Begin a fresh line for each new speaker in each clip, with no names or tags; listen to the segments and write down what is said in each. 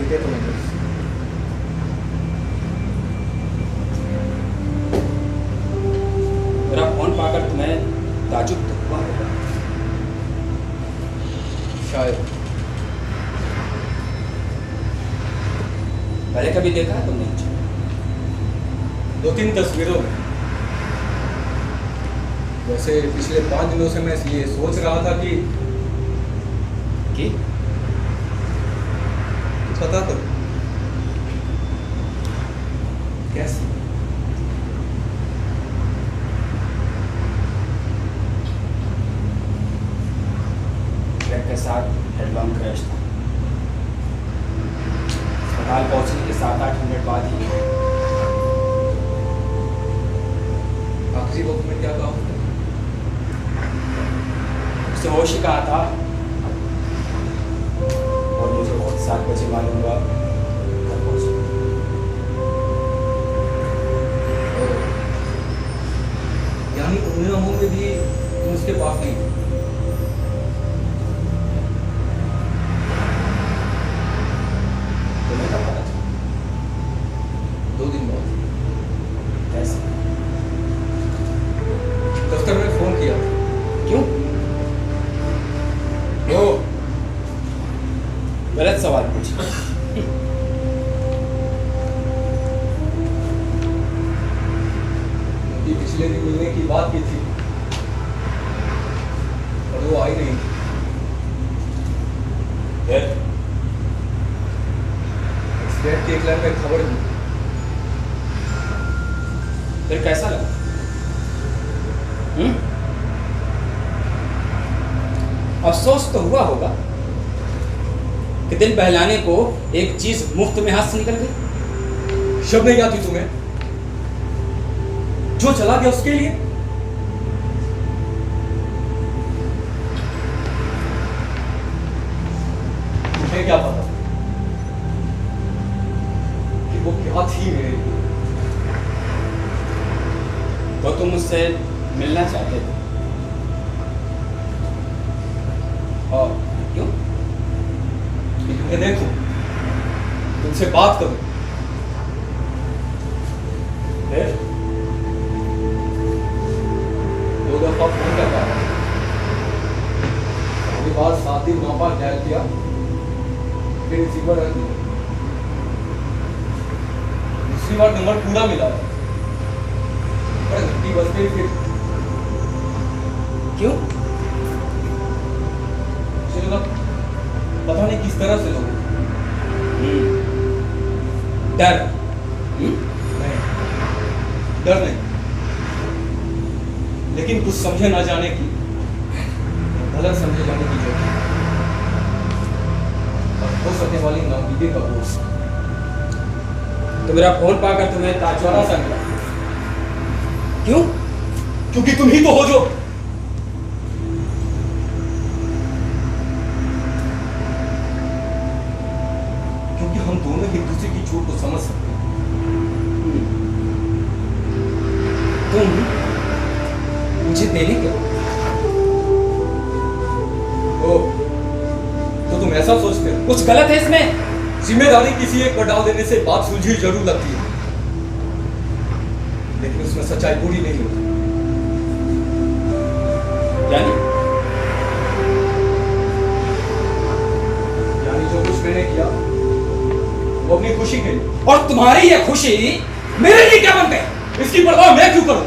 दे तो मुझे।
मेरा फोन पाकर तुम्हें ताजुब तो हुआ होगा।
शायद।
पहले कभी देखा है तुमने मुझे?
2-3 तस्वीरों में। वैसे पिछले 5 दिनों से मैं ये सोच रहा था कि पता तो कैसे
ट्रक के साथ हेडलॉन्ग क्रैश था। अस्पताल पहुंचने के 7-8 मिनट बाद ही
आखिरी वक्त में क्या कहा उसने?
उससे होश ही कहा था और मुझे खुद 7 बजे मालूम हुआ घर पहुंचे।
यानी उन दिनों में भी तुम उसके पास नहीं थे?
तुम्हें कब पता चला?
2 दिन बाद।
कैसे?
दफ्तर में फोन किया।
क्यों?
वो
गलत सवाल पूछा।
उनकी पिछले दिन मिलने की बात की थी और वो आई नहीं। एक्सीडेंट की एक लाइन में खबर दी।
फिर कैसा लगा? अफसोस तो हुआ होगा कि दिल बहलाने को एक चीज मुफ्त में हाथ से निकल गई।
शब नहीं आती तुम्हें? जो चला गया उसके लिए मुझे क्या पता कि वो क्या थी मेरे लिए।
तो तुम मुझसे मिलना चाहते थे?
और
क्यों?
कि तुम्हें देखूं, तुमसे बात करूं।
फिर
2 दफा फोन करता है। पहली बार 7 दिन 9 बार डायल किया, फिर रिसीवर रख दिया। दूसरी बार नंबर पूरा मिला है पर घंटी बजते ही फिर
क्यों?
मुझे लगा पता नहीं किस तरह से लोग
डर।
नहीं, डर नहीं, लेकिन कुछ समझे ना जाने की, गलत समझे जाने की जरूरत और हो सकने वाली नाउमीदी का बोझ।
तो मेरा फोन पाकर तुम्हें ताजुब
सा मिला।
क्यों?
क्योंकि तुम ही तो हो जो क्योंकि हम दोनों एक दूसरे की चोट को समझ सकते हैं।
तुम मुझे देने के
ओ, तो तुम ऐसा सोचते हो?
कुछ गलत है इसमें?
जिम्मेदारी किसी एक पर डाल देने से बात सुलझी जरूर लगती है, लेकिन उसमें सच्चाई पूरी नहीं होती। यानी जो कुछ मैंने किया वो अपनी खुशी के लिए,
और तुम्हारी ये खुशी मेरे लिए क्या बन गई?
इसकी परवाह मैं क्यों करूं?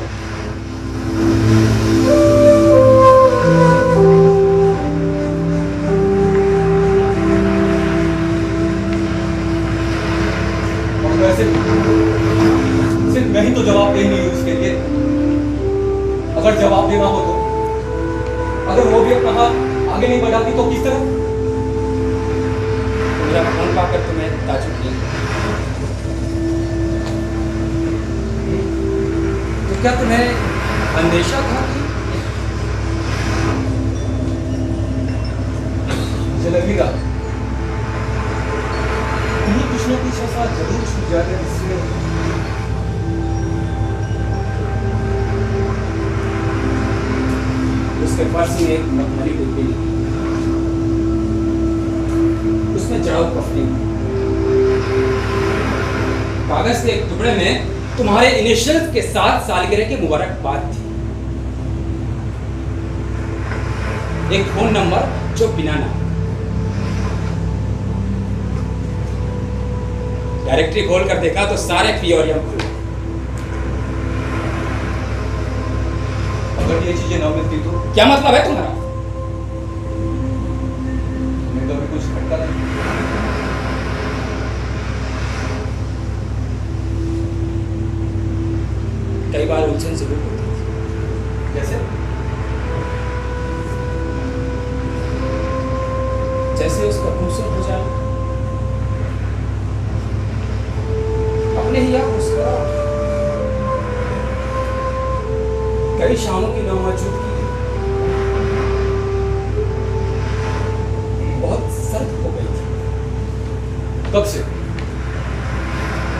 और वैसे सिर्फ मैं ही तो जवाब दे नहीं हूं उसके लिए। अगर जवाब देना हो तो, अगर वो भी अपना हाथ आगे नहीं बढ़ाती तो किस तरह?
मेरा फोन पाकर तुम्हें ताजुब नहीं। तो क्या तुम्हें अंदेशा था कि
मुझे लगेगा कहीं कुछ ना कुछ ऐसा जरूर छूट जाएगा जिससे
उसके पर्स में एक मखमली डिब्बी निकली। उसमें चढ़ाऊ कफनी। कागज के एक टुकड़े में तुम्हारे इनिशियल्स के साथ सालगिरह की मुबारकबाद थी। एक फोन नंबर जो बिना नाम। डायरेक्टरी खोल कर देखा तो सारे पियोरियम खुले।
अगर ये चीजें ना मिलती तो
क्या मतलब है तुम्हारा?
तुम्हें कभी कुछ खटका नहीं?
कई बार उलझन जरूर होती है।
कैसे?
जैसे उसका खूबसूरत हो जाए, अपने ही आप मुस्कुराहट, कई शामों की नामौजूदगी बहुत सर्द हो गई थी।
कब से?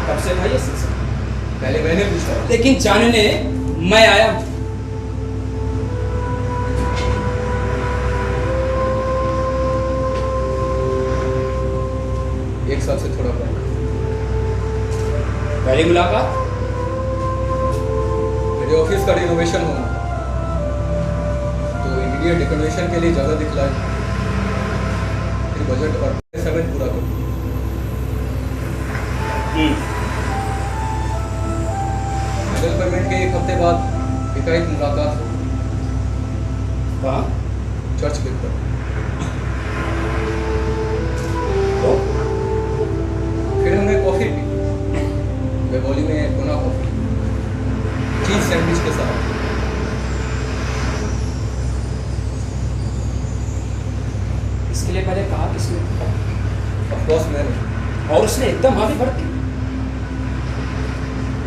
कब से भाई ये सिलसिला?
पहले मैंने पूछा।
लेकिन जानने मैं आया हूं।
एक साल से थोड़ा पहले
पहली मुलाकात
मेरे ऑफिस का रिनोवेशन होना तो इमीडिएट डेकोरेशन के लिए जगह दिखलाई, फिर बजट और समेत पूरा कर फाइनल पेमेंट के एक हफ्ते बाद एकाएक मुलाकात हो
कहाँ?
चर्च गेट पर।
तो
फिर हमने कॉफी पी, बेबोली में कोना कॉफी, चीज सैंडविच के साथ।
इसके लिए पहले कहा किसने?
ऑफ कोर्स मैंने।
और उसने एकदम हाँ भी भर दी।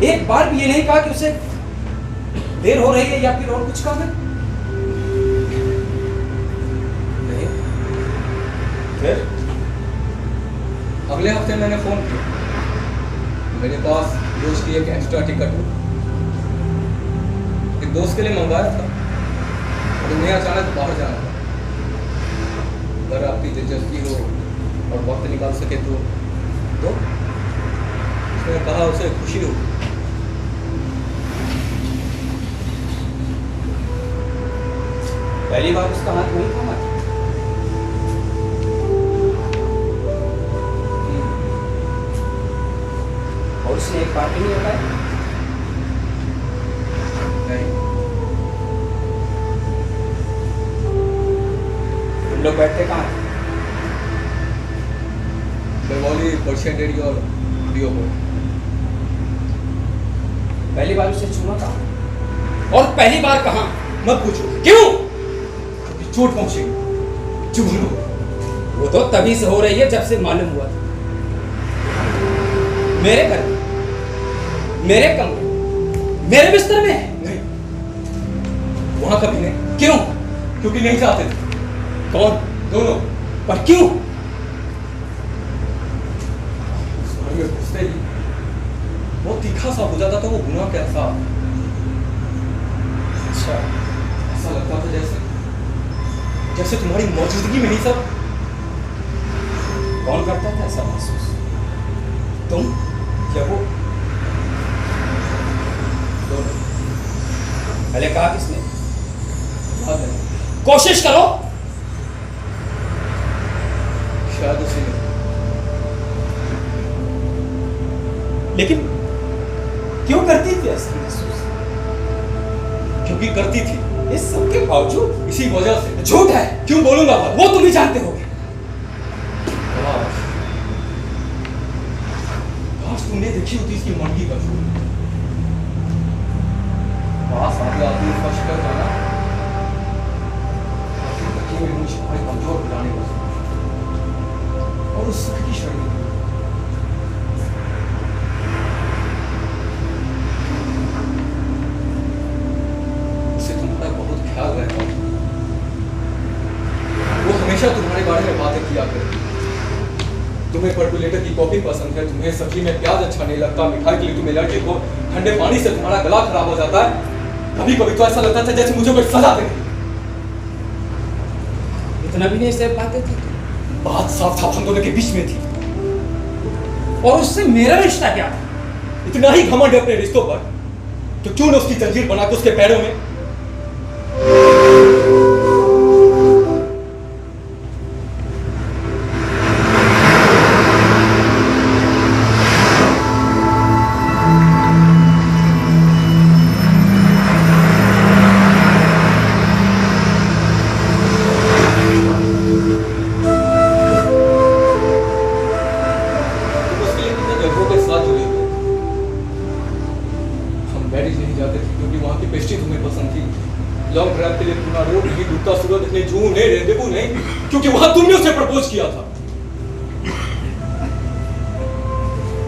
एक बार भी ये नहीं कहा कि उसे देर हो रही है या फिर और कुछ काम है?
नहीं।
फिर
अगले हफ्ते मैंने फोन किया, मेरे पास रोज की एक एक्स्ट्रा टिकट हो, एक दोस्त के लिए मंगाया था और उन्हें अचानक बाहर जाना था। अगर आपकी दिलचस्पी हो और वक्त निकाल सके तो उसने कहा उसे खुशी हो।
पहली बार उसका हाथ वही थामा था। और उसने एक बार भी नहीं बताया?
नहीं।
तुम लोग बैठते कहाँ थे?
बेंगोली पर्शियन डेयरी और डियो हो।
पहली बार उसे छूना कहाँ? और पहली बार कहाँ?
मत पूछो,
क्यों?
क्योंकि चोट पहुंचेगी। चुप लो।
वो तो तभी से हो रही है जब से मालूम हुआ था। मेरे घर में, मेरे कमरे, मेरे बिस्तर में।
नहीं, वहां कभी नहीं।
क्यों?
क्योंकि नहीं चाहते थे
कौन?
दोनों।
पर क्यों?
उस घर में घुसते ही वो तीखा सा हो जाता था वो गुनाह का एहसास।
अच्छा,
ऐसा लगता था जैसे तुम्हारी मौजूदगी में ही सब।
कौन करता था ऐसा महसूस? तुम या वो?
दोनों।
पहले कहा किसने?
याद नहीं,
कोशिश करो।
शायद उसी ने।
लेकिन क्यों करती थी ऐसा महसूस?
क्योंकि करती थी।
इस सब के बावजूद?
इसी वजह से।
झूठ है।
क्यों बोलूंगा मैं?
वो तुम ही जानते होगे।
काश तुमने देखी होती इसकी मंडी का झूठ। पास आगे आदमी फर्श कर जाना, आखिर तकिए में मुझे भाई कमजोर बनाने का सोच। और उस सुख की शर्मी उसे तुम्हारा बहुत ख्याल रहता। वो हमेशा तुम्हारे बारे में बातें किया करती। तुम्हें पर्कुलेटर की कॉफी पसंद है, तुम्हें सब्जी में प्याज अच्छा नहीं लगता, मिठाई के लिए तुम एलर्जी हो, ठंडे पानी से तुम्हारा गला खराब हो जाता है। कभी कभी तो ऐसा लगता था जैसे मुझे कोई सजा दे।
इतना भी नहीं सह पाते थे?
बात साफ साफ हम दोनों के बीच में थी।
और उससे मेरा रिश्ता क्या था?
इतना ही घमंड है अपने रिश्तों पर तो क्यों ना उसकी जंजीर बना के उसके पैरों में। लॉन्ग ड्राइव के लिए पूरा रोड नहीं, डूबता सूरज नहीं, जून नहीं, रेंडेवू नहीं, क्योंकि वहां तुमने उसे प्रपोज किया था।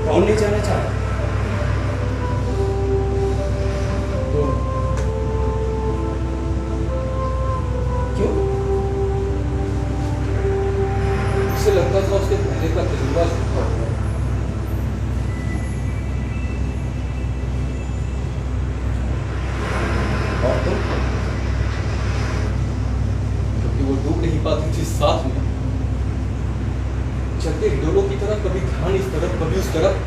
कौन नहीं जाना चाहता?
तो
क्यों?
उसे लगता था उसके पहले का तजुर्बा झूठा हुआ।
और तुम?
वो डूब नहीं पाती थी साथ में, चलते हिडोलों की तरह, कभी ध्यान इस तरफ कभी उस तरफ।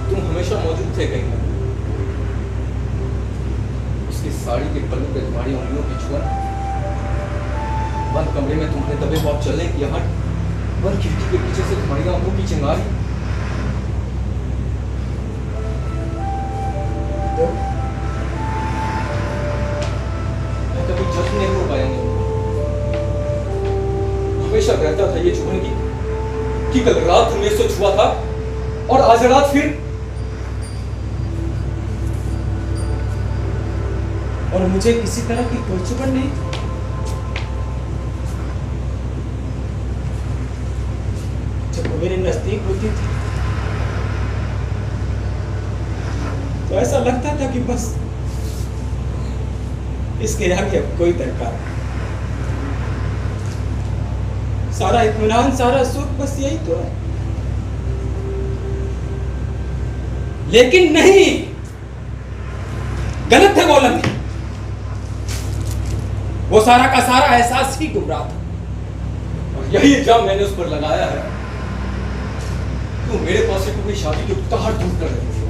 तुम हमेशा मौजूद थे कहीं ना। उसकी साड़ी के पल्लू पे तुम्हारी उंगलियों की छुआ, बंद कमरे में तुम्हारे दबे हुए चलने की आहट, बंद खिड़की के पीछे से तुम्हारी आंखों की चिंगारी। कभी जश्न नहीं हो पाया हमेशा रहता था ये चुभन कि कल रात तुमने इससे छुआ था और आज रात फिर।
और मुझे किसी तरह की कोई चुभन नहीं। जब वो मेरे नजदीक होती थी तो ऐसा लगता था कि बस इसके आगे अब कोई दरकार नहीं। सारा इत्मीनान, सारा सुख, बस यही तो है। लेकिन नहीं, गलत है बोलना। वो सारा का सारा एहसास ही गुमराह था।
और यही इल्जाम मैंने उस पर लगाया है। तू मेरे पास से कोई शादी की उकताहट दूर कर रही थी।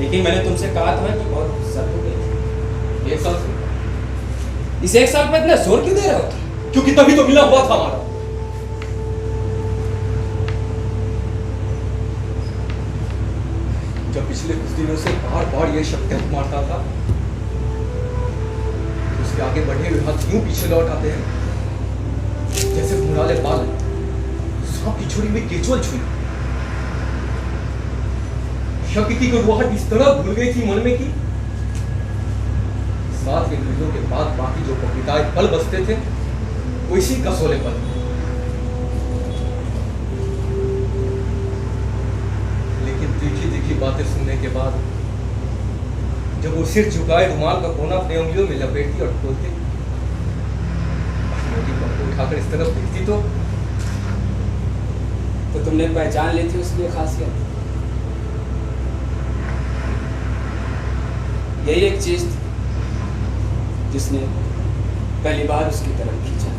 लेकिन मैंने तुमसे कहा था कि बहुत सख्त हो गई।
1 साल से
इस 1 साल में इतना जोर क्यों दे रहे हो?
क्योंकि तभी तो मिला हुआ था हमारा। जब पिछले कुछ दिनों से बार बार ये शब्द मारता था, उसके आगे बढ़े हुए हाथ यूं पीछे लौट आते हैं जैसे घुंघराले बाल सांप की छुरी में केचुअल छुई। शक की गुरुआहट इस तरह भूल गई थी मन में कि 7 इंद्रियों के बाद बाकी जो पपीताए पल बसते थे वो इसी कसोले पल। लेकिन तीखी तीखी बातें सुनने के बाद जब वो सिर झुकाए रुमाल का कोना अपने उंगलियों में लपेटती और खोलती, मोटी पप्पू उठाकर इस तरफ देखती तो
तुमने पहचान ली थी उसकी खासियत। यही एक चीज थी जिसने पहली बार उसकी तरफ खींचा,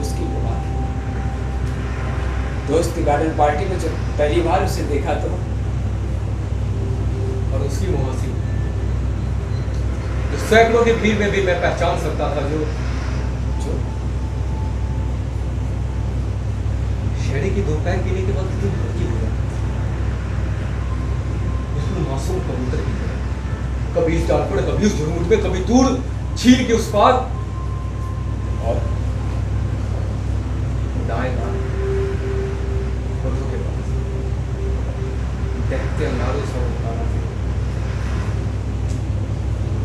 उसकी बात। दोस्त की गार्डन पार्टी में जब पहली बार उसे देखा तो,
और उसकी मुहासी जो सैकड़ों की भीड़ में भी मैं पहचान सकता था, जो शहरी की दोपहर पीने के बाद कितनी हल्की हो जाती, बिल्कुल मासूम कबूतर की तरह, कभी इस डाल पर, कभी उस झुरमुट में, कभी दूर छील के उस पार, और दाएं दाएं पौधों के पास देखते अंगारों से उतारा।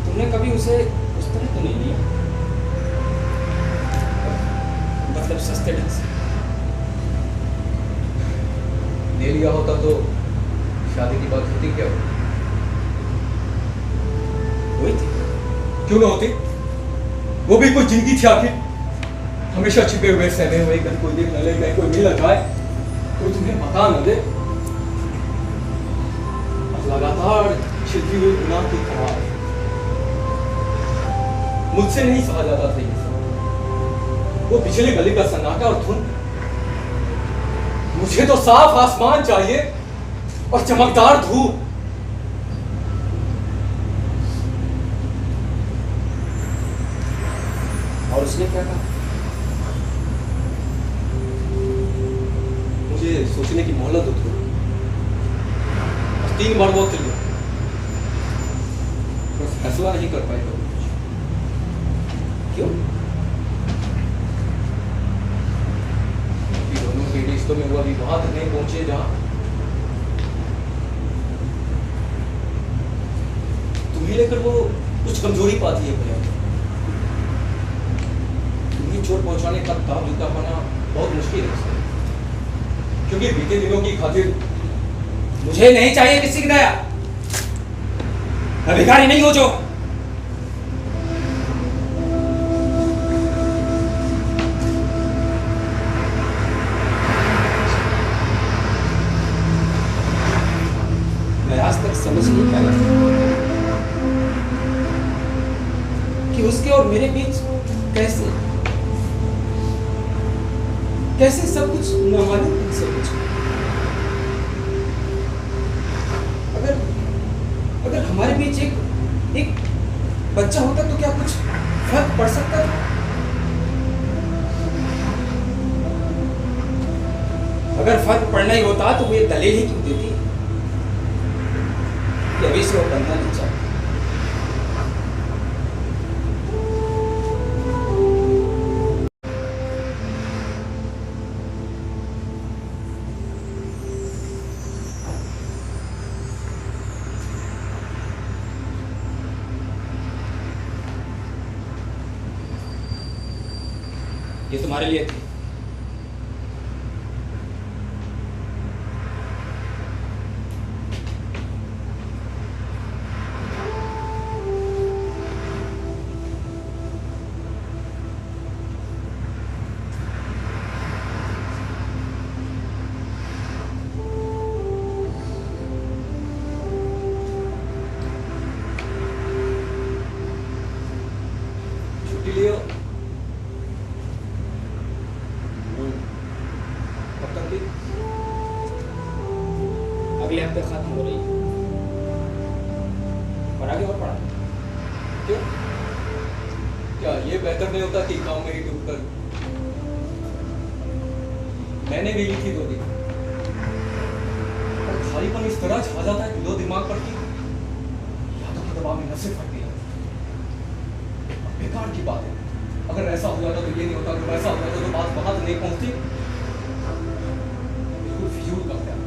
तुमने कभी उसे उस तरह तो नहीं लिया, मतलब सस्ते ढंग से?
ले लिया होता तो शादी की बात होती क्या?
हुई थी।
क्यों ना होती? वो भी कोई जिंदगी थी आखिर। हमेशा छिपे हुए सहमे हुए, कहीं कोई देख न ले, कहीं कोई मिल न जाए, कोई तुम्हें बता न दे। अब लगातार छिपी हुई गुनाह की खबर मुझसे नहीं सहा जाता था ये सब। वो पिछले गली का सन्नाटा और धुन, मुझे तो साफ आसमान चाहिए और चमकदार धूप।
और उसने क्या कहा?
मुझे सोचने की मोहलत दो थोड़ी। 3 बार वक्त लिया, पर फैसला नहीं कर पाए कभी।
क्यों?
कि दोनों के रिश्तों में वो अभी वहां तक नहीं पहुंचे जहां तुम्हें लेकर वो कुछ कमजोरी पाती है भैया। तुम्हें चोट पहुंचाने का दाव जुटा पाना बहुत मुश्किल है उससे। क्योंकि बीते दिनों की खातिर
मुझे नहीं चाहिए किसी की दया। मैं भिखारी नहीं हो जो। मैं आज तक समझ नहीं पाया कि उसके और मेरे बीच कैसे कैसे सब कुछ नामालूम से कुछ। अगर हमारे बीच एक बच्चा होता तो क्या कुछ फर्क पड़ सकता था? अगर फर्क पड़ना ही होता तो वो ये दलील ही क्यों देती कि अभी से वो बनना नहीं चाहता। ये तुम्हारे लिए थी।
छुट्टी लियो। कब तक की?
अगले हफ्ते खत्म हो रही है और आगे और पढ़ा।
क्यों? क्या ये बेहतर नहीं होता कि काम में ही डूब कर? मैंने भी ली थी 2 दिन, और खालीपन इस तरह छा जाता है लो दिमाग पर कि यादों के दबाव में नसें फटती हैं। बेकार की बात है। अगर ऐसा हो जाता तो ये नहीं होता, अगर वैसा हो जाता तो बात वहां तक नहीं पहुंचती। बिल्कुल फिजूल का ख्याल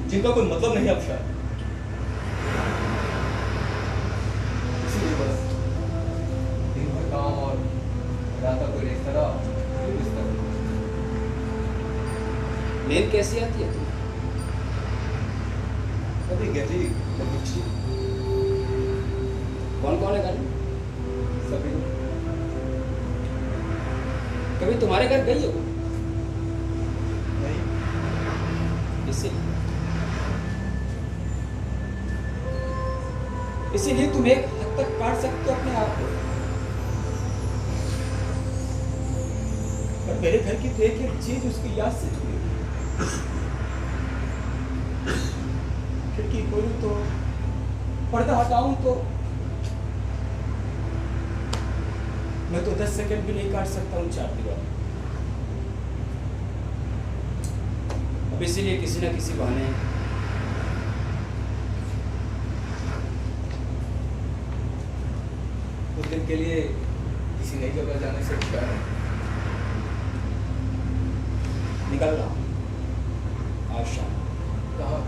जिनका कोई मतलब नहीं अब शायद। इसीलिए बस दिन भर काम और रात का कोई रेस्तरा फिर बिस्तर।
नींद कैसी आती है तुम्हें?
कभी गहरी कभी अच्छी।
कौन कौन है घर में?
सभी
कभी तुम्हारे घर गई हो?
नहीं।
इसीलिए तुम एक हद तक काट सकते हो अपने आप को। पर मेरे घर की तो एक एक चीज उसकी याद से जुड़ी है। खिड़की खोलूं तो, पर्दा हटाऊं तो मैं तो 10 सेकंड भी नहीं काट सकता हूँ 4 दीवार। अब इसीलिए किसी ना किसी बहाने
कुछ दिन के लिए किसी नई जगह जाने से क्या है?
निकल रहा हूँ आज शाम।
कहाँ?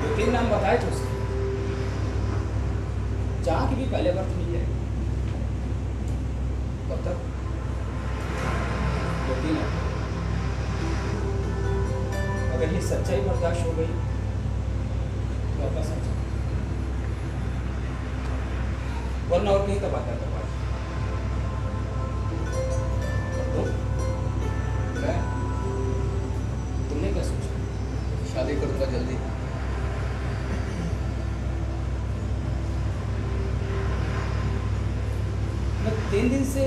2-3 नाम बताए थे उसके, जहाँ की भी पहले वक्त मिल जाए।
कब तक?
2-3 हफ्ते। अगर ये सच्चाई बर्दाश्त हो गई तो वापस आ जाओ, वरना और कहीं तबाह करवा।
मैं
तुमने क्या सोचा?
शादी करूंगा जल्दी।
मैं 3 दिन से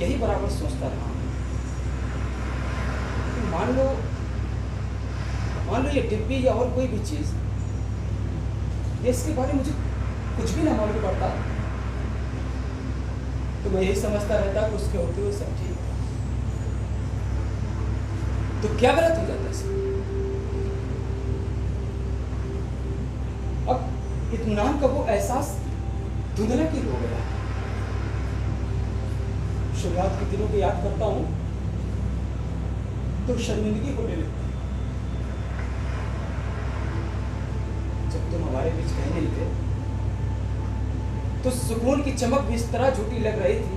यही बराबर सोचता रहा हूँ कि मान लो ये डिब्बी या और कोई भी चीज़, ये इसके बारे में मुझे कुछ भी ना मालूम पड़ता, तो मैं यही समझता रहता कि उसके होते हुए सब ठीक है। तो क्या गलत हो जाता है इसमें? अब इत्मीनान का वो एहसास धुंधला क्यों हो गया? शुरुआत के दिनों को याद करता हूं तो शर्मिंदगी होने लगती। जब तुम हमारे बीच कह नहीं थे तो सुकून की चमक भी इस तरह झूठी लग रही थी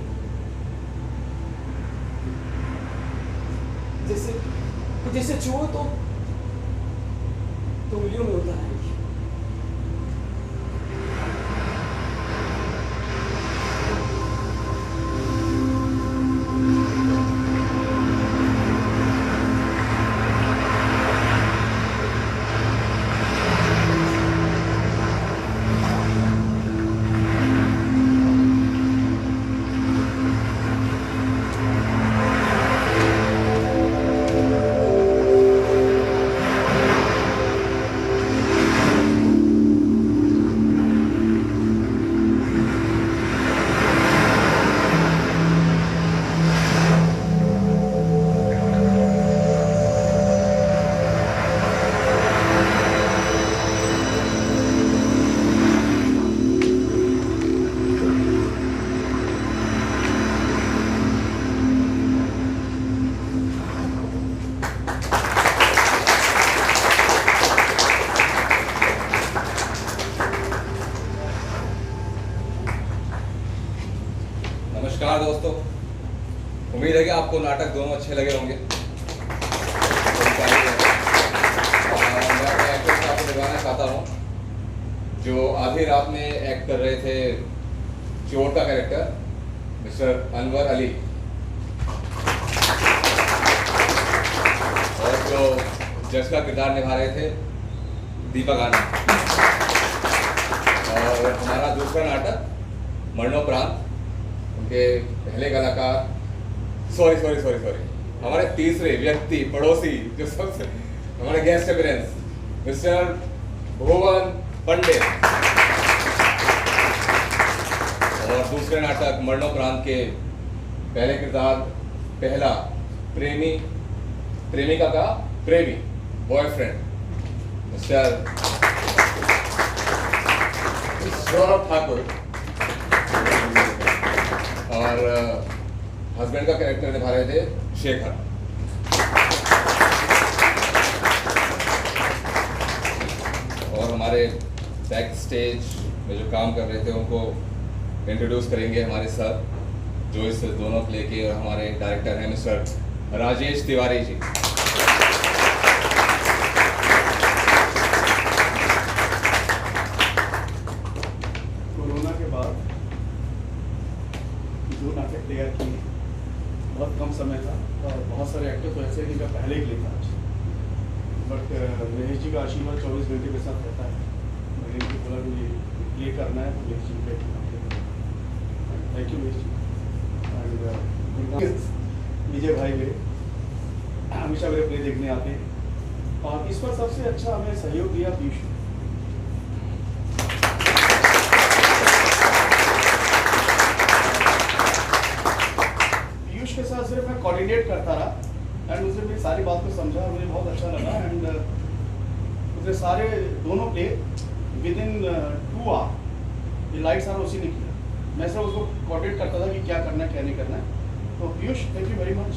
जैसे छुओ तो उंगलियों में उतर आएगी।
नमस्कार दोस्तों, उम्मीद है कि आपको नाटक दोनों अच्छे लगे होंगे। मैं अपने एक्टर से आपको दिखाना चाहता हूँ जो आधी रात में एक्ट कर रहे थे चोर का कैरेक्टर, मिस्टर अनवर अली, और जो जज का किरदार निभा रहे थे दीपक आनंद। और हमारा दूसरा नाटक मरणोपरांत, उनके पहले कलाकार सॉरी हमारे तीसरे व्यक्ति पड़ोसी जो सबसे हमारे गेस्ट अपीयरेंस मिस्टर भुवन पंडित, और दूसरे नाटक मरणोपरांत के पहले किरदार पहला प्रेमिका का प्रेमी बॉयफ्रेंड मिस्टर सौरभ ठाकुर, और हस्बैंड का कैरेक्टर निभा रहे थे शेखर। और हमारे बैक स्टेज में जो काम कर रहे थे उनको इंट्रोड्यूस करेंगे हमारे सर, जो इस दोनों प्ले के, और हमारे डायरेक्टर हैं मिस्टर राजेश तिवारी जी।
कोरोना के बाद जो नाटक तैयार किए, बहुत कम समय था और बहुत सारे एक्टर तो ऐसे नहीं, पहले ही लिखा, बट महेश जी का आशीर्वाद 24 घंटे के साथ रहता है। मैंने इनको बोला मुझे प्ले करना है तो महेश जी पे thank you Mahesh ji. And Vijay भाई मेरे हमेशा मेरे प्ले देखने आते हैं, और इस पर सबसे अच्छा हमें सहयोग दिया पीयूष। के साथ सिर्फ मैं कोऑर्डिनेट करता रहा एंड उसने मेरी सारी बात को समझा और मुझे बहुत अच्छा लगा। एंड उसने सारे दोनों प्ले विद इन 2 आवर, ये लाइट्स आर उसी ने किया। मैं सिर्फ उसको कोऑर्डिनेट करता था कि क्या करना है क्या नहीं करना है। तो Piyush thank you very much.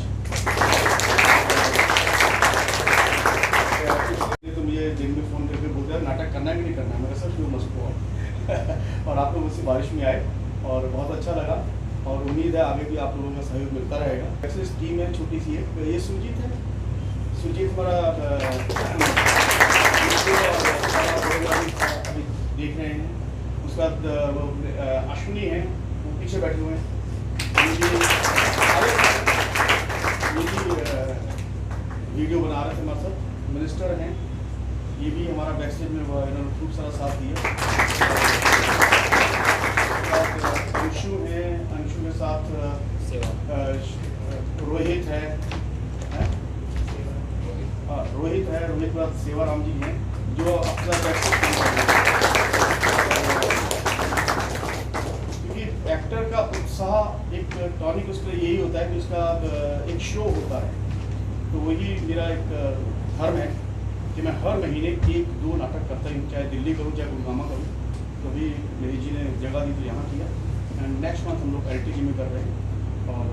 तो मुझे दिन में फ़ोन करके बोलते हैं नाटक करना है कि नहीं करना है, मेरा सब मस्त हुआ और आप लोग मुझसे बारिश में आए और बहुत अच्छा लगा, और उम्मीद है आगे भी आप लोगों का सहयोग मिलता रहेगा। वैसे इस टीम है छोटी सी है, ये सुजीत है, सुजीत हमारा अभी देख रहे हैं। उसके बाद अश्विनी है, वो पीछे बैठे हुए हैं। ये भी वीडियो बना रहे थे हमारे साथ। मिनिस्टर हैं, ये भी हमारा बैक स्टेज में इन्होंने खूब सारा साथ दिया। अंशु है, अंशु के साथ क्रॉनिक उसके लिए यही होता है कि उसका एक शो होता है, तो वही मेरा एक धर्म है कि मैं हर महीने 1-2 नाटक करता ही हूँ, चाहे दिल्ली करूँ चाहे गुड़गामा करूँ। तो अभी मेरी जी ने जगह दी तो यहाँ किया, एंड नेक्स्ट मंथ हम लोग LTG में कर रहे हैं। और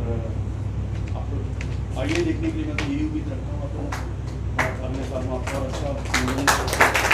आप आइए देखने के लिए मैं तो यही उम्मीद रखता हूँ, आपको अगले साल में आपका अच्छा